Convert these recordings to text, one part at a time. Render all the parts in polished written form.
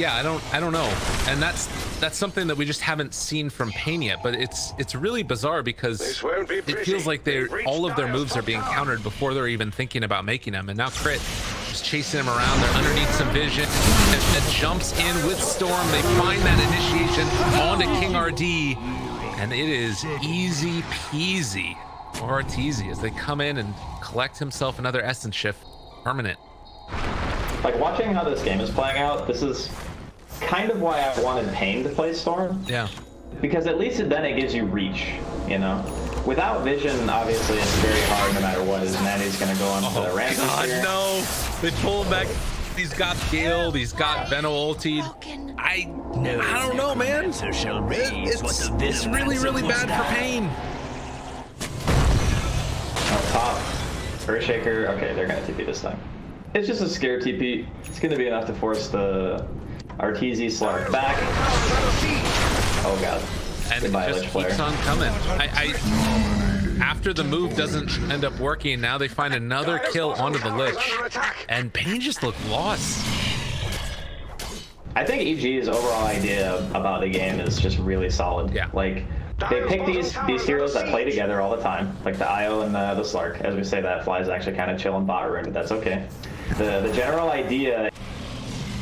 Yeah, I don't know, and that's something that we just haven't seen from Pain yet. But it's really bizarre because it feels like all of their moves are being countered before they're even thinking about making them. And now Crit just chasing him around. They're underneath some vision, and jumps in with Storm. They find that initiation onto King RD, and it is easy peasy or arteasy as they come in and collect himself another Essence Shift permanent. Like, watching how this game is playing out, this is kind of why I wanted Pain to play Storm. Yeah. Because at least then it gives you reach, you know? Without vision, obviously, it's very hard no matter what. His Mandy's going to go on to the rampage here. No! They pull him back. He's got killed. He's got Veno ultied. I don't know, man. It's really, really bad for Pain. Up top. Earthshaker. Okay, they're going to TP this time. It's just a scare TP. It's going to be enough to force the Arteezy Slark back. Oh god. And goodbye, it just keeps on coming. After the move doesn't end up working, now they find another kill onto the Lich. And Pain just looked lost. I think EG's overall idea about the game is just really solid. Yeah. Like, they pick these heroes that play together all the time, like the IO and the Slark. As we say that, Fly's actually kind of chilling bot rune, but that's okay. The general idea,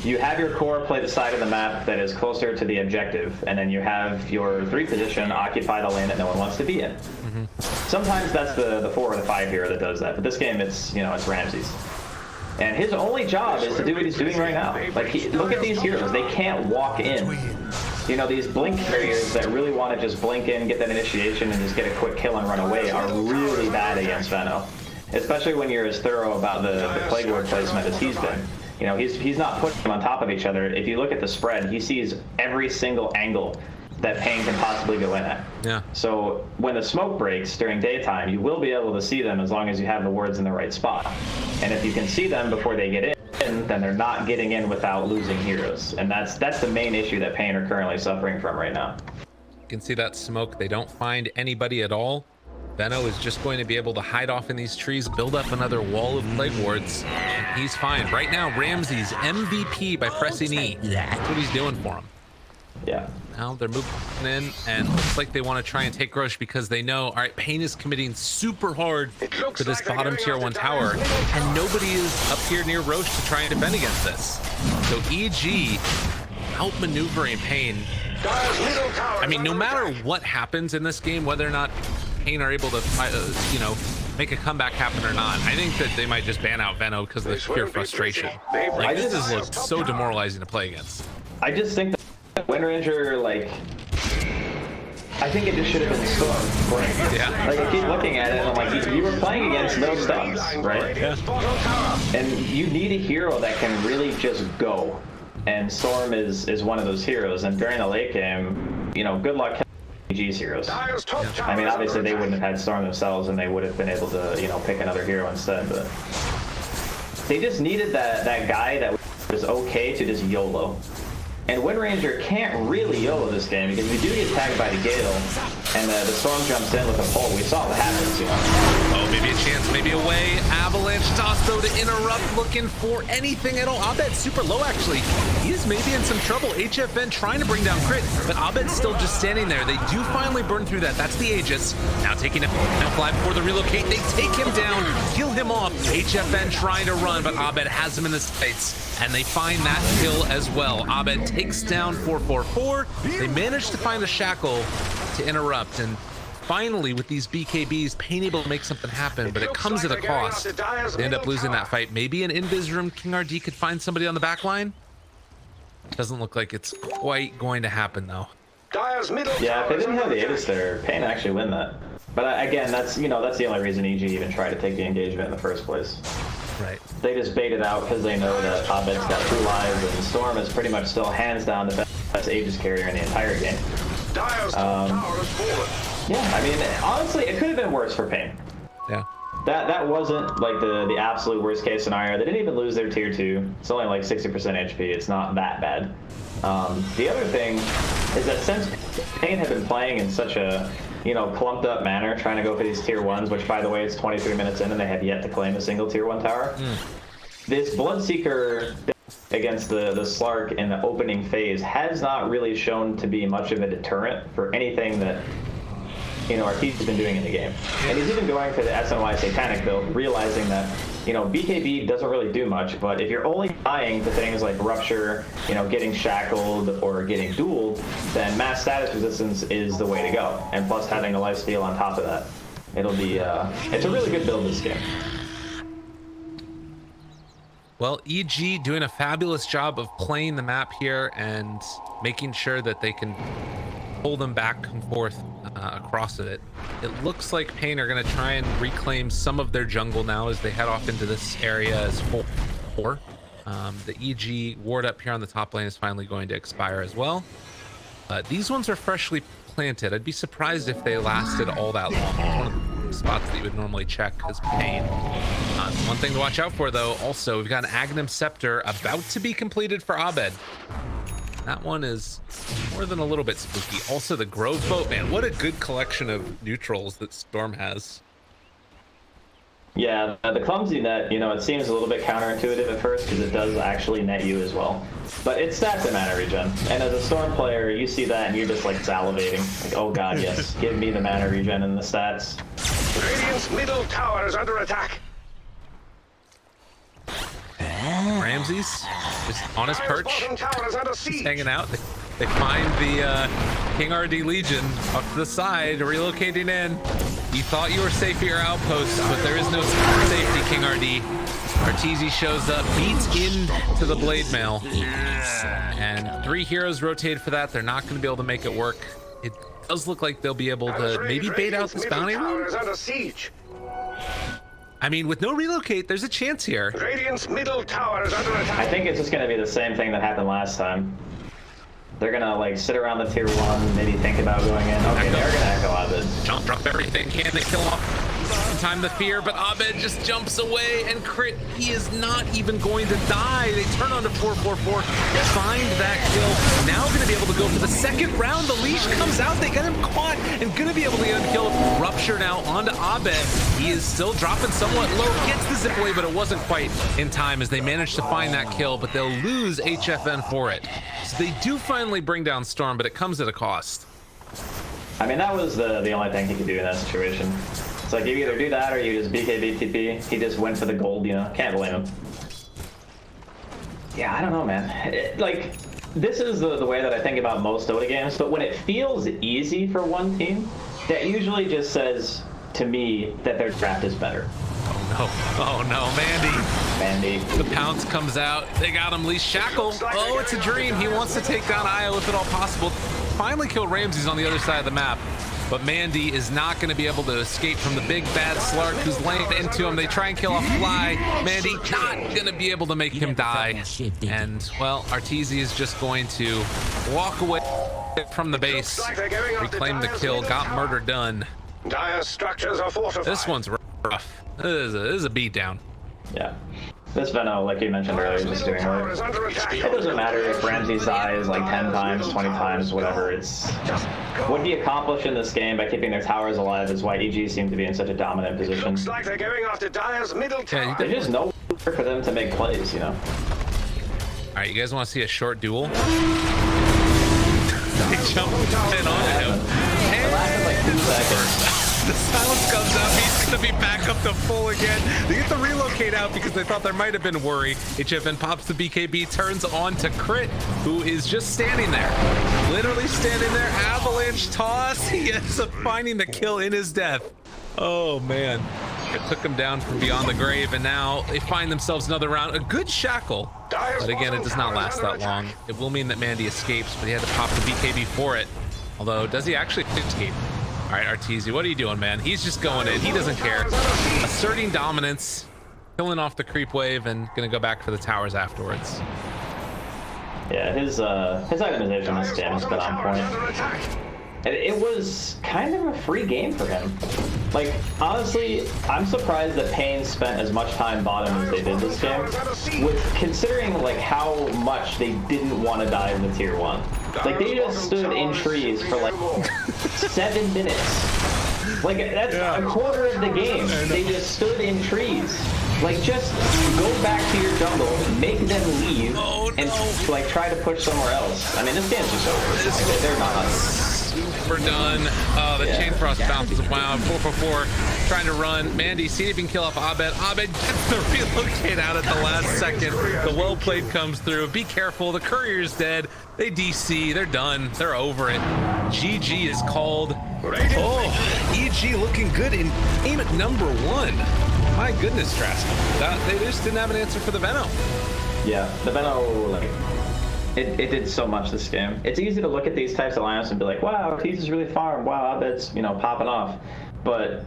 you have your core play the side of the map that is closer to the objective, and then you have your 3 position occupy the lane that no one wants to be in. Sometimes that's the 4 or the 5 hero that does that, but this game it's Ramses. And his only job is to do what he's doing right now. Like, look at these heroes, they can't walk in. You know, these blink carriers that really want to just blink in, get that initiation, and just get a quick kill and run away are really bad against Veno. Especially when you're as thorough about the Plague Lord placement as he's been. You know, he's not putting them on top of each other. If you look at the spread, he sees every single angle that Pain can possibly go in at. Yeah. So when the smoke breaks during daytime, you will be able to see them as long as you have the wards in the right spot. And if you can see them before they get in, then they're not getting in without losing heroes. And that's the main issue that Pain are currently suffering from right now. You can see that smoke. They don't find anybody at all. Veno is just going to be able to hide off in these trees, build up another wall of Plague Wards, and he's fine. Right now, Ramses MVP by pressing E. That's what he's doing for him. Yeah. Now they're moving in, and looks like they want to try and take Roche because they know, all right, Pain is committing super hard to this bottom tier 1 tower, and nobody is up here near Roche to try and defend against this. So EG outmaneuvering Pain. I mean, no matter what happens in this game, whether or not Pain are able to, make a comeback happen or not, I think that they might just ban out Veno because of the pure frustration. Like, this has looked so demoralizing to play against. I just think that Windranger, like, I think it just should have been Storm. Right? Yeah. Like, I keep looking at it and I'm like, you were playing against no stuns, right? Yeah. And you need a hero that can really just go. And Storm is one of those heroes. And during the late game, good luck EG's heroes. I mean, obviously they wouldn't have had Storm themselves, and they would have been able to, pick another hero instead. But they just needed that guy that was okay to just YOLO. And Windranger can't really YOLO this game because we do get tagged by the Gale, and the Storm jumps in with a pole. We saw what happens, Oh, maybe a chance, maybe a way. Avalanche toss, though, to interrupt, looking for anything at all. Abed's super low, actually. He's maybe in some trouble. HFN trying to bring down Crit, but Abed's still just standing there. They do finally burn through that. That's the Aegis. Now taking a fly before the relocate. They take him down, kill him off. HFN trying to run, but Abed has him in the sights. And they find that kill as well. Abed takes down 444. They manage to find a shackle to interrupt. And finally, with these BKBs, Pain able to make something happen, but it comes at a cost. They end up losing that fight. Maybe an invis room King RD could find somebody on the back line. Doesn't look like it's quite going to happen, though. Yeah, if they didn't have the Aegis there, Pain actually win that. But again, that's the only reason EG even tried to take the engagement in the first place. Right. They just bait it out because they know that Abed's got 2 lives, and Storm is pretty much still hands down the best Aegis carrier in the entire game. Yeah, I mean, honestly, it could have been worse for Pain. Yeah. That wasn't like the absolute worst case scenario. They didn't even lose their tier 2. It's only like 60% HP. It's not that bad. The other thing is that since Pain had been playing in such a clumped up manner, trying to go for these tier 1s, which by the way, it's 23 minutes in and they have yet to claim a single tier 1 tower. This Bloodseeker against the Slark in the opening phase has not really shown to be much of a deterrent for anything that, you know, Arteezy's been doing in the game. And he's even going for the SNY Satanic build, realizing that, you know, BKB doesn't really do much, but if you're only dying to things like Rupture, you know, getting shackled or getting dueled, then mass status resistance is the way to go. And plus having a lifesteal on top of that. It'll be, it's a really good build this game. Well, EG doing a fabulous job of playing the map here and making sure that they can pull them back and forth across it. It looks like Pain are going to try and reclaim some of their jungle now as they head off into this area as 4. The EG ward up here on the top lane is finally going to expire as well. These ones are freshly planted. I'd be surprised if they lasted all that long. It's one of the spots that you would normally check as Pain. One thing to watch out for, though, also, we've got an Agnum Scepter about to be completed for Abed. That one is more than a little bit spooky. Also, the Grove Boat, man, what a good collection of neutrals that Storm has. Yeah, the clumsy net, you know, it seems a little bit counterintuitive at first because it does actually net you as well. But it's stats and mana regen. And as a Storm player, you see that and you're just like salivating. Like, oh god, yes, give me the mana regen and the stats. Radiant's middle tower is under attack. Ramses just on his perch, Just hanging out. They find the King RD Legion off to the side, relocating in. You thought you were safe at your outpost, but there is no safety, King RD. Arteezy shows up, beats into the Blade Mail. And 3 heroes rotate for that. They're not going to be able to make it work. It does look like they'll be able to maybe bait out this bounty rune. I mean, with no relocate, there's a chance here. Radiant's middle tower is under attack. I think it's just going to be the same thing that happened last time. They're going to, like, sit around the tier 1, maybe think about going in. Okay, they're going to echo Abed. Jump drop everything. Can they kill off? Time the fear, but Abed just jumps away and crit. He is not even going to die. They turn on to 444, find that kill. Now going to be able to go for the second round. The leash comes out. They got him caught and going to be able to get him killed. Rupture now onto Abed. He is still dropping somewhat low. Gets the zip away, but it wasn't quite in time as they managed to find that kill, but they'll lose HFN for it. So they do finally bring down Storm, but it comes at a cost. I mean, that was the only thing he could do in that situation. It's like, you either do that or you just BKB TP. He just went for the gold, you know. Can't blame him. Yeah, I don't know, man. Like, this is the way that I think about most Dota games, but when it feels easy for one team, that usually just says, to me, that their draft is better. Oh no, Mandy. The pounce comes out. They got him leash shackle. Oh, it's a dream. He wants to take down Io if at all possible. Finally kill Ramses on the other side of the map. But Mandy is not going to be able to escape from the big bad Slark who's laying into him. They try and kill off Fly. Mandy not going to be able to make him die. And, well, Arteezy is just going to walk away from the base, reclaim the kill, got murder done. Dire structures are fortified. This one's rough. This is a beatdown. Yeah. This Veno, like you mentioned earlier, is just doing work. It doesn't matter if Ramses dies like 10 times, 20 times, whatever. It's what he accomplished in this game by keeping their towers alive is why EG seem to be in such a dominant position. Looks like they're going after Dire's middle tower. There's just no for them to make plays, you know. All right, you guys want to see a short duel? They jump in on him. It lasted like 2 seconds. The silence comes out. He's going to be back up to full again. They get the relocate out because they thought there might have been worry. HFN pops the BKB, turns on to Crit, who is just standing there. Literally standing there. Avalanche toss. He ends up finding the kill in his death. Oh, man. It took him down from beyond the grave, and now they find themselves another round. A good shackle. But again, it does not last that long. It will mean that Mandy escapes, but he had to pop the BKB for it. Although, does he actually escape? All right, Arteezy, what are you doing, man? He's just going in. He doesn't care. Asserting dominance, killing off the creep wave, and gonna go back for the towers afterwards. Yeah, his itemization this game has been on point. It was kind of a free game for him. Like, honestly, I'm surprised that Pain spent as much time bottom as they did this game, with considering like how much they didn't want to dive the tier 1. Like, they just stood in trees for like 7 minutes. Like, that's a quarter of the game. They just stood in trees. Like, just go back to your jungle, make them leave, and like try to push somewhere else. I mean, this game's just over. Like, they're not. Super done. The Chain Frost bounces. Wow, 4-4-4. Trying to run. Mandy, see if he can kill off Abed. Abed gets the relocate out at the last second. The well played comes through. Be careful. The courier's dead. They DC. They're done. They're over it. GG is called. Oh, EG looking good in game at number 1. My goodness, Trask. They just didn't have an answer for the Veno. Yeah, the Veno, like, it did so much this game. It's easy to look at these types of lineups and be like, wow, Tease is really farmed. Wow, Abed's, you know, popping off. But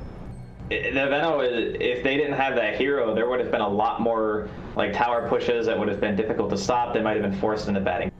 the Veno, if they didn't have that hero, there would have been a lot more like tower pushes that would have been difficult to stop. They might have been forced into batting